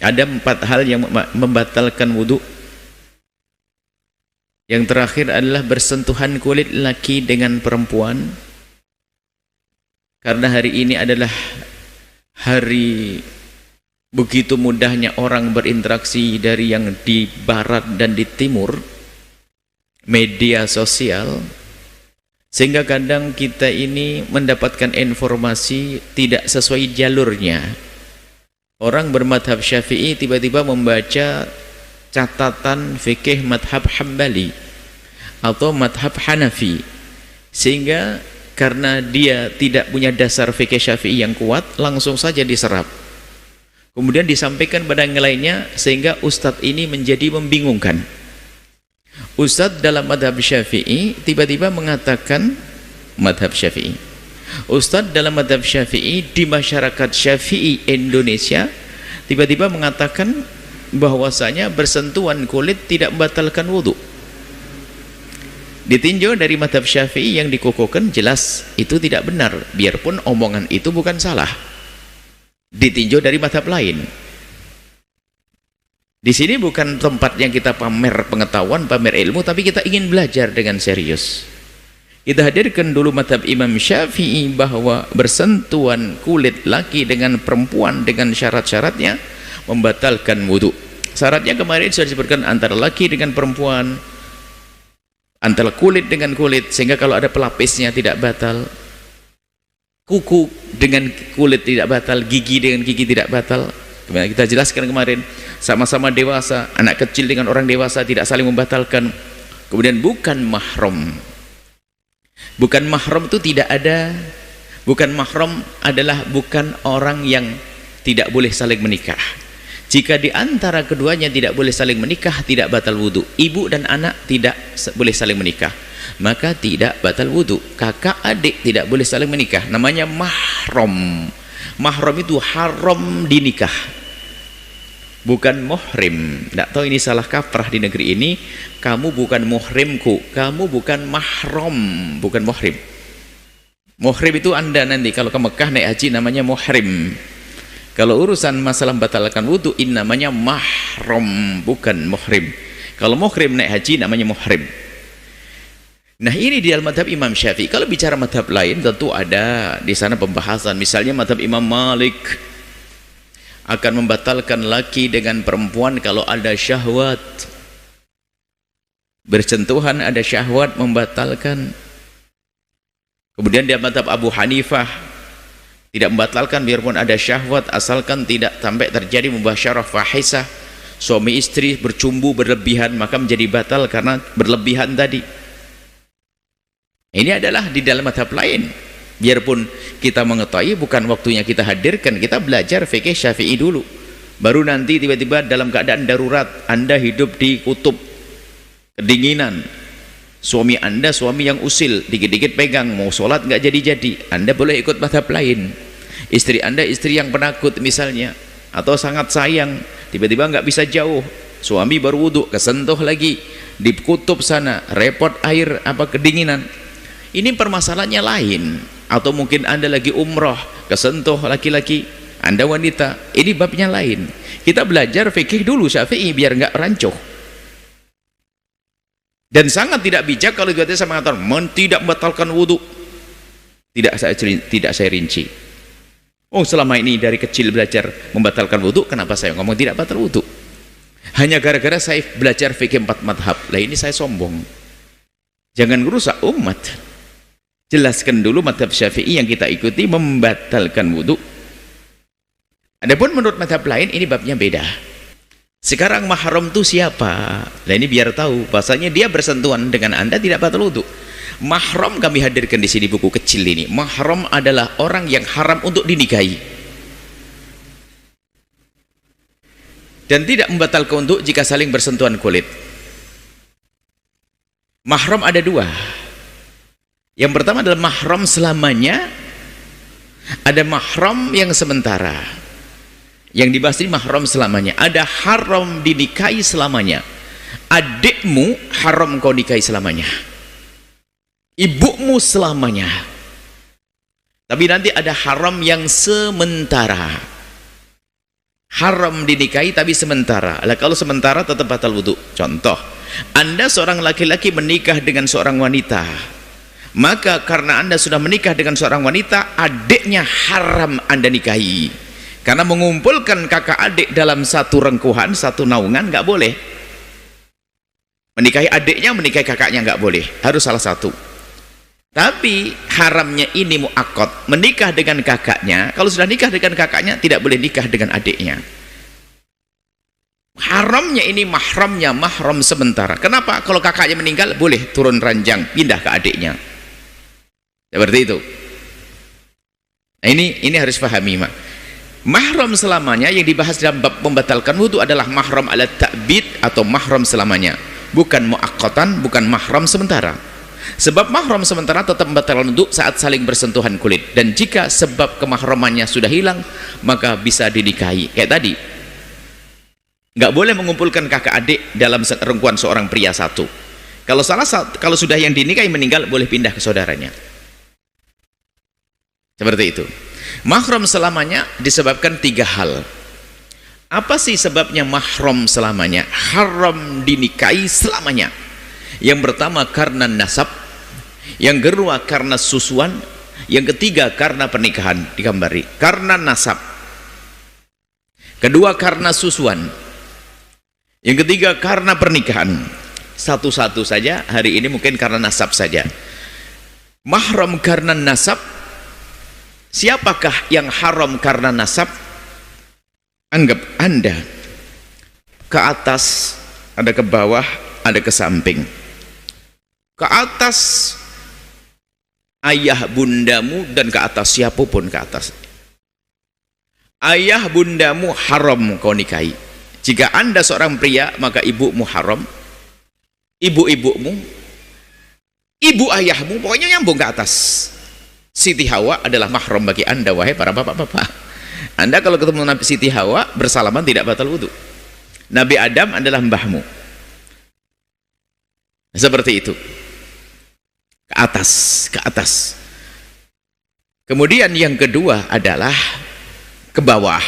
Ada 4 hal yang membatalkan wudu. Yang terakhir adalah bersentuhan kulit laki dengan perempuan. Karena hari ini adalah hari begitu mudahnya orang berinteraksi dari yang di barat dan di timur, media sosial, sehingga kadang kita ini mendapatkan informasi tidak sesuai jalurnya. Orang bermadhab Syafi'i tiba-tiba membaca catatan fikih madhab Hambali atau madhab Hanafi, sehingga karena dia tidak punya dasar fikih Syafi'i yang kuat, langsung saja diserap, kemudian disampaikan pada yang lainnya, sehingga ustadz ini menjadi membingungkan. Ustadz dalam madhab Syafi'i tiba-tiba mengatakan madhab Syafi'i. Ustadz dalam madhab Syafi'i di masyarakat Syafi'i Indonesia tiba-tiba mengatakan bahwasanya bersentuhan kulit tidak membatalkan wudhu. Ditinjau dari madhab Syafi'i yang dikukuhkan, jelas itu tidak benar, biarpun omongan itu bukan salah. Ditinjau dari madhab lain. Di sini bukan tempat yang kita pamer pengetahuan, pamer ilmu, tapi kita ingin belajar dengan serius. Kita hadirkan dulu madhab Imam Syafi'i bahwa bersentuhan kulit laki dengan perempuan dengan syarat-syaratnya membatalkan wudhu. Syaratnya kemarin sudah disebutkan, antara laki dengan perempuan, antara kulit dengan kulit, sehingga kalau ada pelapisnya tidak batal, kuku dengan kulit tidak batal, gigi dengan gigi tidak batal. Kita jelaskan kemarin, sama-sama dewasa, anak kecil dengan orang dewasa tidak saling membatalkan. Kemudian bukan mahram. Bukan mahram itu tidak ada. Bukan mahram adalah bukan orang yang tidak boleh saling menikah. Jika di antara keduanya tidak boleh saling menikah, tidak batal wudhu. Ibu dan anak tidak boleh saling menikah, maka tidak batal wudhu. Kakak adik tidak boleh saling menikah, namanya mahram. Mahram itu haram dinikah, bukan muhrim. Tidak tahu ini salah kaprah di negeri ini. Kamu bukan muhrimku, kamu bukan mahram, bukan muhrim. Muhrim itu Anda nanti kalau ke Mekah naik haji namanya muhrim. Kalau urusan masalah membatalkan wudhu ini namanya mahram, bukan muhrim. Kalau muhrim naik haji namanya muhrim. Nah, ini di dalam madhab Imam Syafi'i. Kalau bicara madhab lain tentu ada di sana pembahasan. Misalnya madhab Imam Malik akan membatalkan laki dengan perempuan kalau ada syahwat. Bersentuhan ada syahwat membatalkan. Kemudian di madhab Abu Hanifah tidak membatalkan biarpun ada syahwat, asalkan tidak sampai terjadi mubasyarah fahisah, suami istri bercumbu berlebihan, maka menjadi batal karena berlebihan tadi. Ini adalah di dalam madhab lain. Biarpun kita mengetahui bukan waktunya kita hadirkan, kita belajar fikih Syafi'i dulu, baru nanti tiba-tiba dalam keadaan darurat Anda hidup di kutub kedinginan, suami Anda suami yang usil, dikit-dikit pegang, mau sholat nggak jadi-jadi, Anda boleh ikut madhab lain. Istri Anda istri yang penakut misalnya, atau sangat sayang, tiba-tiba nggak bisa jauh, suami baru wudhu, kesentuh lagi di kutub sana, repot air apa kedinginan. Ini permasalahannya lain. Atau mungkin Anda lagi umroh, kesentuh laki-laki, Anda wanita, ini babnya lain. Kita belajar fikih dulu Syafi'i biar nggak rancuh. Dan sangat tidak bijak kalau saya mengatakan tidak membatalkan wudhu. Tidak saya rinci. Oh, selama ini dari kecil belajar membatalkan wudhu, kenapa saya ngomong tidak batal wudhu? Hanya gara-gara saya belajar fikih 4 madhab. Lah ini saya sombong. Jangan merusak umat. Jelaskan dulu madhab Syafi'i yang kita ikuti membatalkan wudhu. Adapun menurut madhab lain ini babnya beda. Sekarang mahram itu siapa? Nah ini biar tahu bahasanya dia bersentuhan dengan Anda tidak batal wudhu. Mahram kami hadirkan di sini buku kecil ini. Mahram adalah orang yang haram untuk dinikahi dan tidak membatalkan wudhu jika saling bersentuhan kulit. Mahram ada 2. Yang pertama adalah mahram selamanya, ada mahram yang sementara. Yang dibahas ini mahram selamanya. Ada haram dinikahi selamanya. Adikmu haram kau nikahi selamanya, ibumu selamanya. Tapi nanti ada haram yang sementara. haram dinikahi tapi sementara. Lah kalau sementara tetap batal wudu. Contoh, Anda seorang laki-laki menikah dengan seorang wanita, maka karena Anda sudah menikah dengan seorang wanita, adiknya haram Anda nikahi, karena mengumpulkan kakak adik dalam satu rengkuhan, satu naungan nggak boleh. Menikahi adiknya, menikahi kakaknya nggak boleh, harus salah satu. Tapi haramnya ini mu'akkad, menikah dengan kakaknya. Kalau sudah nikah dengan kakaknya, tidak boleh nikah dengan adiknya. Haramnya ini mahramnya mahram sementara. Kenapa? Kalau kakaknya meninggal, boleh turun ranjang, pindah ke adiknya. Seperti itu. Nah, ini harus pahami, Mak. Mahram selamanya yang dibahas dalam bab membatalkan wudu adalah mahram ala ta'bid atau mahram selamanya, bukan mu'akkatan, bukan mahram sementara. Sebab mahram sementara tetap membatalkan wudu saat saling bersentuhan kulit, dan jika sebab kemahramannya sudah hilang maka bisa dinikahi. Kayak tadi, nggak boleh mengumpulkan kakak adik dalam rengkuhan seorang pria satu. Kalau sudah yang dinikahi meninggal, boleh pindah ke saudaranya. Seperti itu. Mahram selamanya disebabkan 3 hal. Apa sih sebabnya mahram selamanya? Haram dinikahi selamanya. Yang pertama karena nasab, yang kedua karena susuan, yang ketiga karena pernikahan. Digambari, karena nasab, kedua karena susuan, yang ketiga karena pernikahan. Satu-satu saja hari ini, mungkin karena nasab saja. Mahram karena nasab. Siapakah yang haram karena nasab? Anggap Anda ke atas, ada ke bawah, ada ke samping. Ke atas ayah bundamu, dan ke atas siapapun ke atas. Ayah bundamu haram kau nikahi. Jika Anda seorang pria, maka ibumu haram, ibu-ibumu, ibu ayahmu, pokoknya nyambung ke atas. Siti Hawa adalah mahram bagi Anda, wahai para bapak-bapak. Anda kalau ketemu Nabi Siti Hawa, bersalaman tidak batal wudu. Nabi Adam adalah mbahmu. Seperti itu. Ke atas, ke atas. Kemudian yang kedua adalah ke bawah.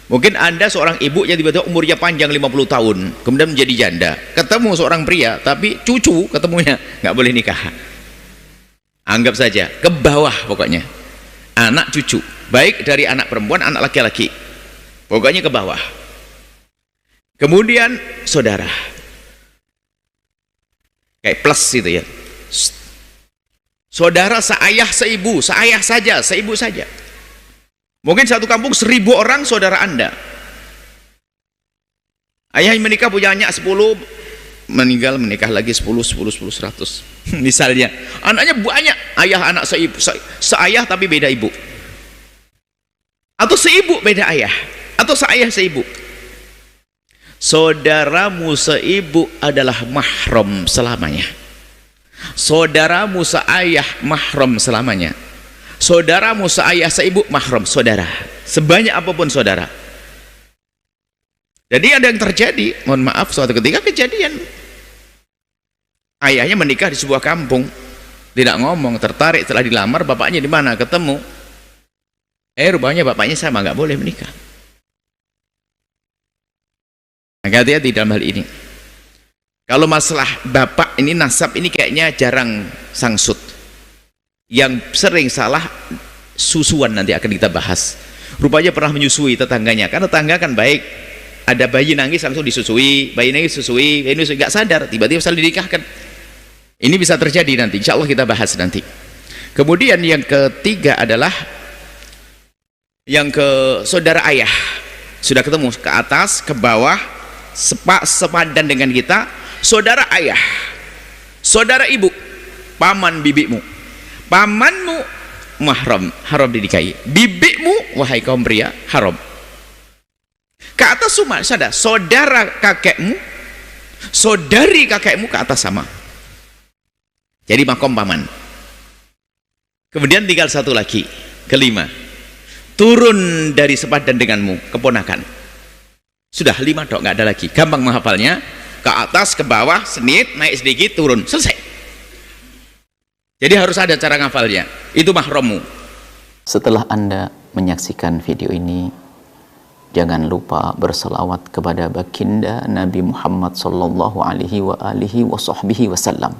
Mungkin Anda seorang ibu yang tiba-tiba umurnya panjang 50 tahun, kemudian menjadi janda. Ketemu seorang pria, tapi cucu ketemunya, nggak boleh nikah. Anggap saja ke bawah, pokoknya anak cucu, baik dari anak perempuan, anak laki-laki, pokoknya ke bawah. Kemudian saudara, kayak plus itu ya, saudara seayah seibu, seayah saja, seibu saja. Mungkin satu kampung 1000 orang saudara Anda. Ayah yang menikah punya anak 10, meninggal menikah lagi 10, 100. Misalnya anaknya banyak, ayah anak seibu, seayah tapi beda ibu, atau seibu beda ayah, atau seayah seibu. Saudaramu seibu adalah mahram selamanya. Saudaramu seayah mahram selamanya. Saudaramu seayah seibu mahram saudara, sebanyak apapun saudara. Jadi ada yang terjadi, mohon maaf, suatu ketika kejadian ayahnya menikah di sebuah kampung, tidak ngomong, tertarik, setelah dilamar, bapaknya di mana, ketemu, rupanya bapaknya sama, nggak boleh menikah. Hati-hati dalam hal ini. Kalau masalah bapak ini, nasab ini kayaknya jarang sangsut. Yang sering salah susuan, nanti akan kita bahas. Rupanya pernah menyusui tetangganya, karena tetangga kan baik, ada bayi nangis langsung disusui, bayi nangis susui, bayi nangis nggak sadar, tiba-tiba saling dinikahkan. Ini bisa terjadi nanti, insya Allah kita bahas nanti. Kemudian yang ketiga adalah yang ke saudara ayah. Sudah ketemu ke atas, ke bawah, sepadan dengan kita. Saudara ayah, saudara ibu, paman bibimu. Pamanmu mahram, haram dinikahi. Bibimu, wahai kaum pria, haram. Ke atas semua sadar, saudara kakekmu, saudari kakekmu ke atas sama. Jadi makom paman. Kemudian tinggal satu lagi, kelima, turun dari sepadan denganmu, keponakan. Sudah 5 dok, nggak ada lagi, gampang menghafalnya. Ke atas, ke bawah, senit, naik sedikit, turun, selesai. Jadi harus ada cara ngafalnya, itu mahrammu. Setelah Anda menyaksikan video ini, Jangan lupa berselawat kepada baginda Nabi Muhammad sallallahu alaihi wa alihi wasallam.